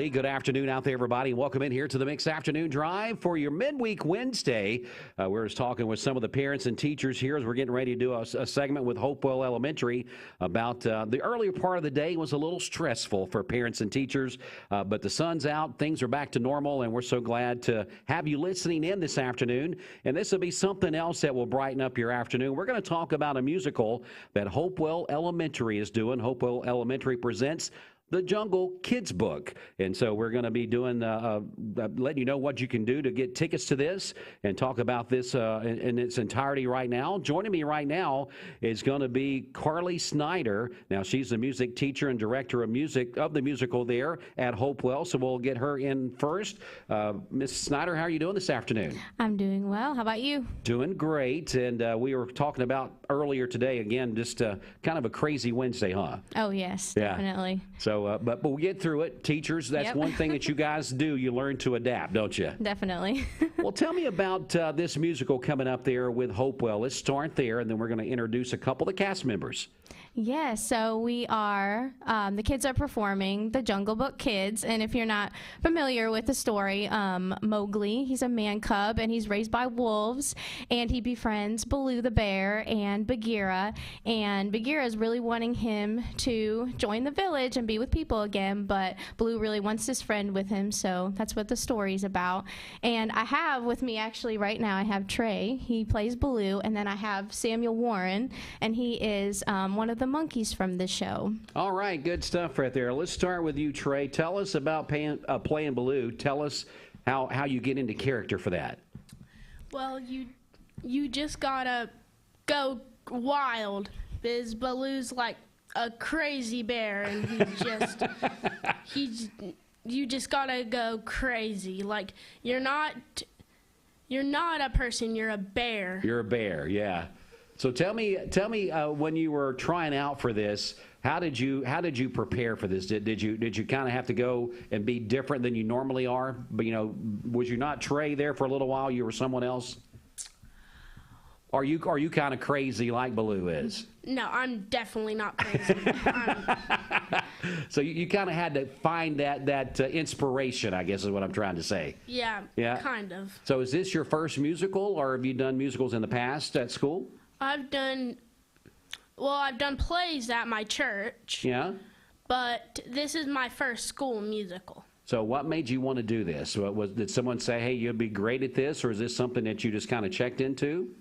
Lee. Good afternoon out there, everybody. Welcome in here to the Mix Afternoon Drive for your midweek Wednesday. We're just talking with some of the parents and teachers here as we're getting ready to do a segment with Hopewell Elementary about the earlier part of the day was a little stressful for parents and teachers, but the sun's out, things are back to normal, and we're so glad to have you listening in this afternoon. And this will be something else that will brighten up your afternoon. We're going to talk about a musical that Hopewell Elementary is doing. Hopewell Elementary presents the Jungle Kids Book. And so we're going to be doing, letting you know what you can do to get tickets to this and talk about this in its entirety right now. Joining me right now is going to be Carly Snyder. Now, she's the music teacher and director of music of the musical there at Hopewell. So we'll get her in first. Miss Snyder, how are you doing this afternoon? I'm doing well. How about you? Doing great. And we were talking about earlier today, again, just kind of a crazy Wednesday, huh? Oh, yes, definitely. So, but we'll get through it. Teachers, that's one thing that you guys do. You learn to adapt, don't you? Definitely. Well, tell me about this musical coming up there with Hopewell. Let's start there, and then we're going to introduce a couple of the cast members. Yeah, so we are, the kids are performing the Jungle Book Kids, and if you're not familiar with the story, Mowgli, he's a man cub, and he's raised by wolves, and he befriends Baloo the bear and Bagheera, and Bagheera is really wanting him to join the village and be with people again, but Baloo really wants his friend with him, so that's what the story's about. And I have with me actually right now, I have Trey, he plays Baloo, and then I have Samuel Warren, and he is one of the monkeys from the show. All right, good stuff right there. Let's start with you, Trey. Tell us about playing Baloo. Tell us how you get into character for that. Well, you just gotta go wild because Baloo's like a crazy bear, and you just gotta go crazy. Like you're not a person, you're a bear. You're a bear, yeah. So tell me, when you were trying out for this, how did you prepare for this? Did you kind of have to go and be different than you normally are? But was you not Trey there for a little while? You were someone else. Are you kind of crazy like Baloo is? No, I'm definitely not crazy. So you kind of had to find that inspiration, I guess is what I'm trying to say. Yeah, kind of. So is this your first musical, or have you done musicals in the past at school? I've done plays at my church. Yeah. But this is my first school musical. So what made you want to do this? Did someone say, hey, you'd be great at this, or is this something that you just kind of checked into?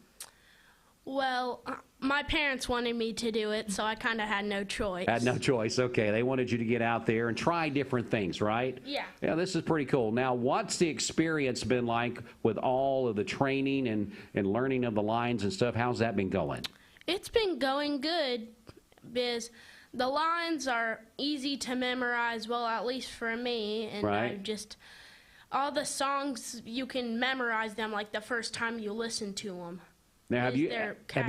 Well, my parents wanted me to do it, so I kind of had no choice. Had no choice. Okay. They wanted you to get out there and try different things, right? Yeah. Yeah, this is pretty cool. Now, what's the experience been like with all of the training and learning of the lines and stuff? How's that been going? It's been going good because the lines are easy to memorize, well, at least for me. And right. All the songs, you can memorize them like the first time you listen to them. Now, have you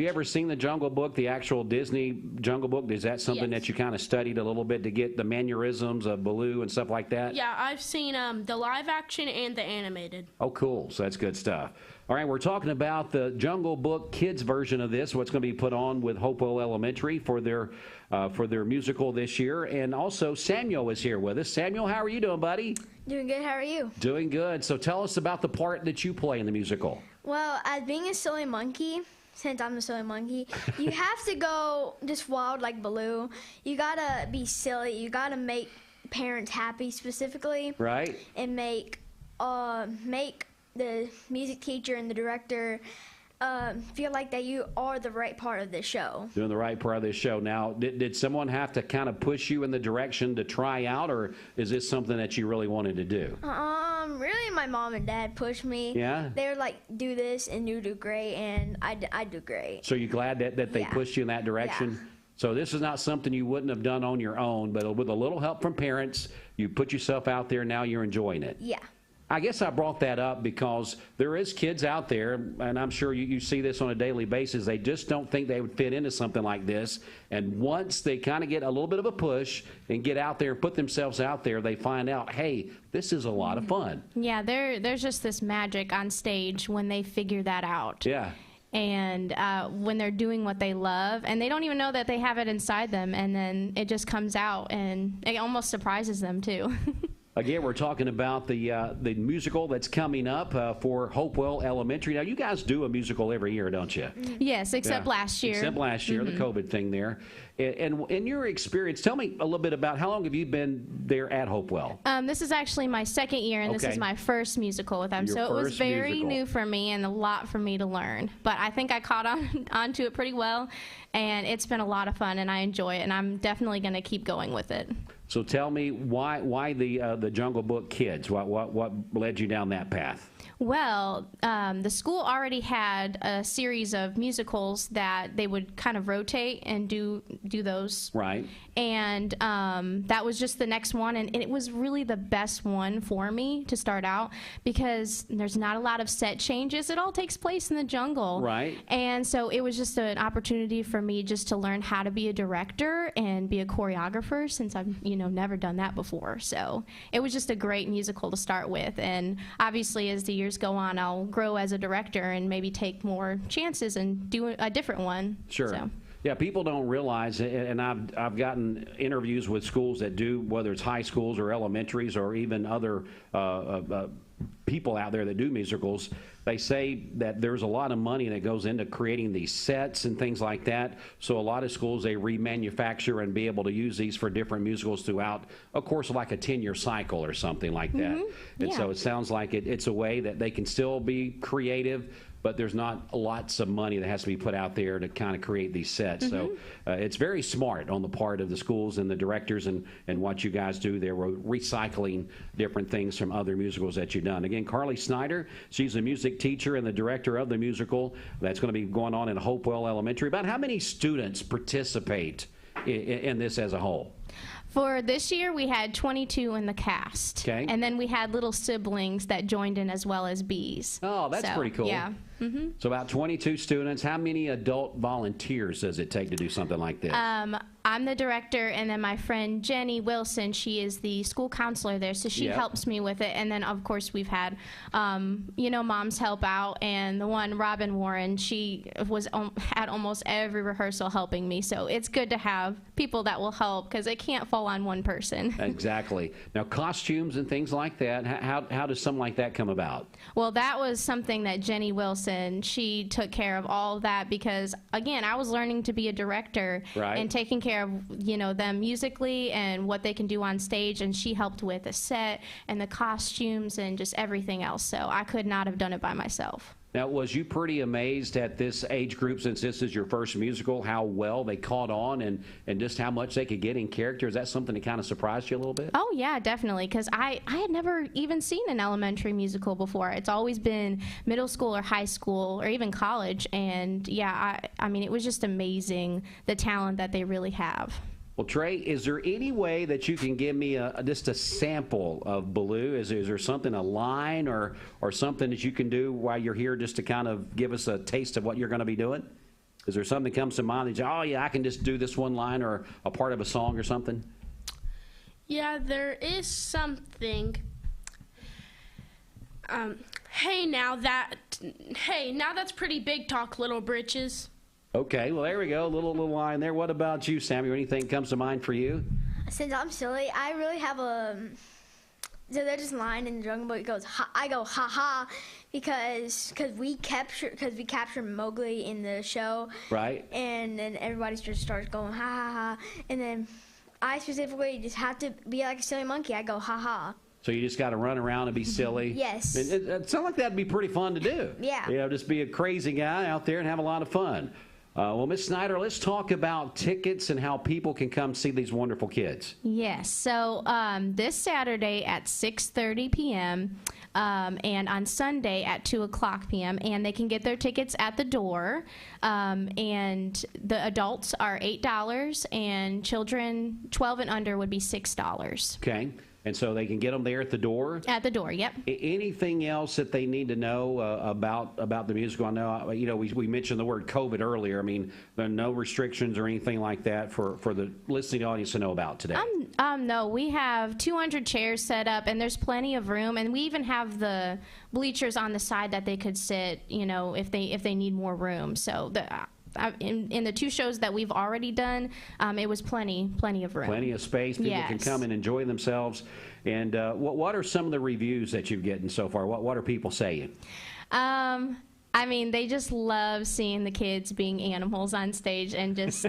ever seen the Jungle Book, the actual Disney Jungle Book? Is that something that you kind of studied a little bit to get the mannerisms of Baloo and stuff like that? Yeah, I've seen the live action and the animated. Oh, cool. So that's good stuff. All right, we're talking about the Jungle Book Kids version of this, what's going to be put on with Hopewell Elementary for their musical this year. And also, Samuel is here with us. Samuel, how are you doing, buddy? Doing good. How are you? Doing good. So tell us about the part that you play in the musical. Well, as being a silly monkey, since I'm a silly monkey, you have to go just wild like Baloo. You gotta be silly. You gotta make parents happy specifically. Right. And make the music teacher and the director feel like that you are the right part of the show. Doing the right part of this show. Now, did someone have to kind of push you in the direction to try out, or is this something that you really wanted to do? Really, my mom and dad pushed me. Yeah? They were like, do this and you do great, and I do great. So you're glad that they pushed you in that direction? Yeah. So this is not something you wouldn't have done on your own, but with a little help from parents, you put yourself out there, now you're enjoying it. Yeah. I guess I brought that up because there is kids out there, and I'm sure you see this on a daily basis, they just don't think they would fit into something like this. And once they kind of get a little bit of a push and get out there and put themselves out there, they find out, hey, this is a lot of fun. Yeah, there's just this magic on stage when they figure that out. Yeah. And when they're doing what they love, and they don't even know that they have it inside them, and then it just comes out, and it almost surprises them, too. Again, we're talking about the musical that's coming up for Hopewell Elementary. Now, you guys do a musical every year, don't you? Yes, except last year. Except last year, the COVID thing there. And in your experience, tell me a little bit about how long have you been there at Hopewell? This is actually my second year, and this is my first musical with them. So it was very new for me and a lot for me to learn. But I think I caught on to it pretty well, and it's been a lot of fun, and I enjoy it, and I'm definitely going to keep going with it. So tell me why the Jungle Book Kids? What led you down that path? Well, the school already had a series of musicals that they would kind of rotate and do those. Right. And that was just the next one, and it was really the best one for me to start out because there's not a lot of set changes. It all takes place in the jungle. Right. And so it was just an opportunity for me just to learn how to be a director and be a choreographer since I've never done that before. So it was just a great musical to start with, and obviously as the years go on, I'll grow as a director and maybe take more chances and do a different one. Sure. So. Yeah, people don't realize, and I've gotten interviews with schools that do, whether it's high schools or elementaries or even other people out there that do musicals. They say that there's a lot of money that goes into creating these sets and things like that. So a lot of schools, they remanufacture and be able to use these for different musicals throughout, of course, like a 10-year cycle or something like that. Mm-hmm. And so it sounds like it's a way that they can still be creative, but there's not lots of money that has to be put out there to kind of create these sets. So it's very smart on the part of the schools and the directors and what you guys do there. We're recycling different things from other musicals that you've done. Again, Carly Snyder, she's a music teacher and the director of the musical that's going to be going on in Hopewell Elementary. About how many students participate in this as a whole? For this year, we had 22 in the cast. Okay. And then we had little siblings that joined in as well as bees. Oh, that's pretty cool. Yeah. Mm-hmm. So about 22 students. How many adult volunteers does it take to do something like this? I'm the director, and then my friend Jenny Wilson, she is the school counselor there, so she helps me with it. And then, of course, we've had, moms help out, and the one, Robin Warren, she was at almost every rehearsal helping me. So it's good to have people that will help because it can't fall on one person. Exactly. Now, costumes and things like that, how does something like that come about? Well, that was something that Jenny Wilson, she took care of all of that because, again, I was learning to be a director and taking care of them musically and what they can do on stage, and she helped with the set and the costumes and just everything else, so I could not have done it by myself. Now, was you pretty amazed at this age group, since this is your first musical, how well they caught on and just how much they could get in character? Is that something that kind of surprised you a little bit? Oh, yeah, definitely, because I had never even seen an elementary musical before. It's always been middle school or high school or even college, and yeah, I mean, it was just amazing, the talent that they really have. Well, Trey, is there any way that you can give me just a sample of Baloo? Is there something, a line or something that you can do while you're here just to kind of give us a taste of what you're going to be doing? Is there something that comes to mind that you, oh, yeah, I can just do this one line or a part of a song or something? Yeah, there is something. Hey, now that's pretty big talk, little britches. Okay, well, there we go. Little line there. What about you, Samuel? Anything comes to mind for you? Since I'm silly, I really have so there's this line in the Jungle Book. It goes, I go ha ha, because we capture Mowgli in the show, right? And then everybody just starts going ha ha ha, and then I specifically just have to be like a silly monkey. I go ha ha. So you just got to run around and be silly. Yes. It sounds like that'd be pretty fun to do. Yeah. Just be a crazy guy out there and have a lot of fun. Well, Ms. Snyder, let's talk about tickets and how people can come see these wonderful kids. Yes. So this Saturday at 6:30 p.m. And on Sunday at 2:00 p.m. And they can get their tickets at the door. And the adults are $8, and children 12 and under would be $6. Okay. And so they can get them there at the door? At the door, yep. Anything else that they need to know about the musical? I know, we mentioned the word COVID earlier. I mean, there are no restrictions or anything like that for the listening audience to know about today? No, we have 200 chairs set up, and there's plenty of room, and we even have the bleachers on the side that they could sit, if they need more room. So in the 2 shows that we've already done, it was plenty of room. Plenty of space. People can come and enjoy themselves. And what are some of the reviews that you've gotten so far? What are people saying? I mean, they just love seeing the kids being animals on stage and just,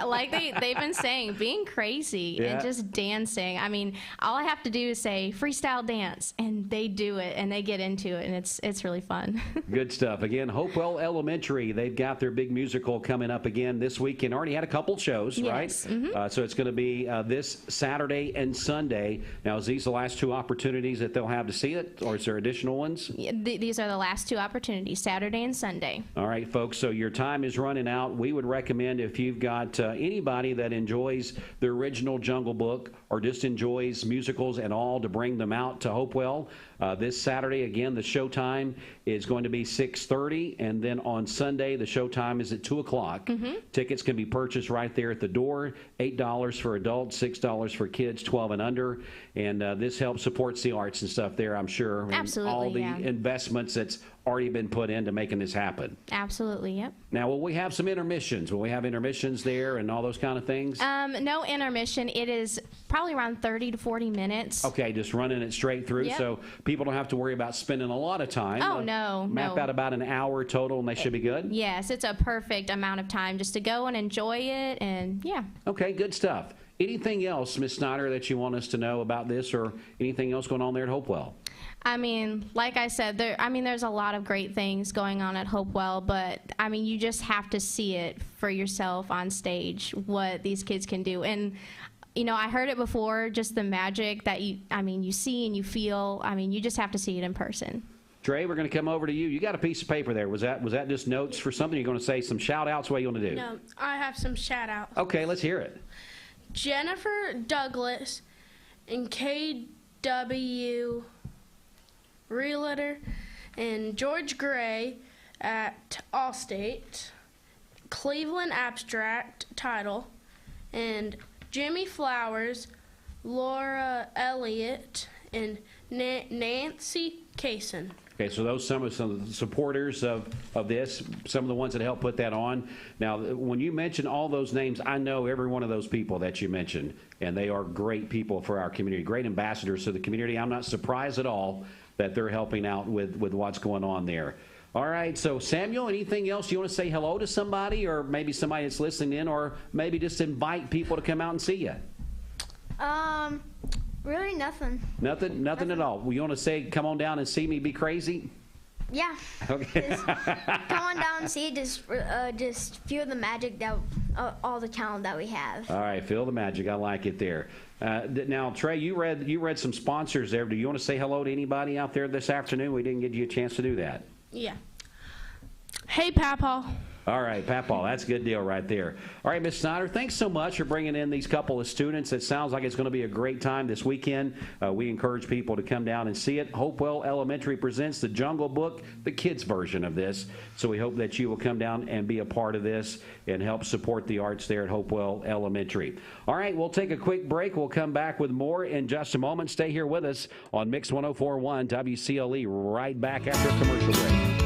like they've been saying, being crazy and just dancing. I mean, all I have to do is say, freestyle dance, and they do it, and they get into it, and it's really fun. Good stuff. Again, Hopewell Elementary, they've got their big musical coming up again this weekend. Already had a couple shows, right? Mm-hmm. So it's going to be this Saturday and Sunday. Now, is these the last 2 opportunities that they'll have to see it, or is there additional ones? These are the last 2 opportunities, Saturday and Sunday. All right, folks, so your time is running out. We would recommend, if you've got anybody that enjoys the original Jungle Book or just enjoys musicals and all, to bring them out to Hopewell. This Saturday, again, the show time is going to be 6:30, and then on Sunday, the show time is at 2 o'clock. Mm-hmm. Tickets can be purchased right there at the door, $8 for adults, $6 for kids 12 and under, and this helps supports the arts and stuff there, I'm sure. Absolutely, and all the investments that's already been put into making this happen. Absolutely, yep. Now, will we have some intermissions? Will we have intermissions there and all those kind of things? No intermission. It is probably around 30 to 40 minutes. Okay, just running it straight through, so people don't have to worry about spending a lot of time. Oh, no. Map out about an hour total, and they should be good? Yes, it's a perfect amount of time just to go and enjoy it, and yeah. Okay, good stuff. Anything else, Ms. Snyder, that you want us to know about this, or anything else going on there at Hopewell? I mean, like I said, there's a lot of great things going on at Hopewell, but I mean, you just have to see it for yourself on stage, what these kids can do. And you know, I heard it before, just the magic that you see and you feel. I mean, you just have to see it in person. Trey, we're going to come over to you. You got a piece of paper there. Was that just notes for something? You're going to say some shout outs? What are you going to do? No, I have some shout outs. Okay, let's hear it. Jennifer Douglas and KW Realtor and George Gray at Allstate, Cleveland Abstract Title, and Jimmy Flowers, Laura Elliott, and Nancy Kaysen. Okay, so those some of the supporters of this, some of the ones that helped put that on. Now, when you mention all those names, I know every one of those people that you mentioned, and they are great people for our community, great ambassadors to the community. I'm not surprised at all that they're helping out with what's going on there. All right, so Samuel, anything else you want to say hello to somebody, or maybe somebody that's listening in, or maybe just invite people to come out and see you? Really nothing. Nothing at all. Well, you want to say, come on down and see me be crazy? Yeah. Okay. Just come on down and see it. Just feel the magic that all the talent that we have. All right, feel the magic. I like it there. Now, Trey, you read some sponsors there. Do you want to say hello to anybody out there this afternoon? We didn't give you a chance to do that. Yeah. Hey, Papa. All right, Papaw, that's a good deal right there. All right, Ms. Snyder, thanks so much for bringing in these couple of students. It sounds like it's going to be a great time this weekend. We encourage people to come down and see it. Hopewell Elementary presents the Jungle Book, the kids' version of this. So we hope that you will come down and be a part of this and help support the arts there at Hopewell Elementary. All right, we'll take a quick break. We'll come back with more in just a moment. Stay here with us on Mix 104.1 WCLE right back after a commercial break.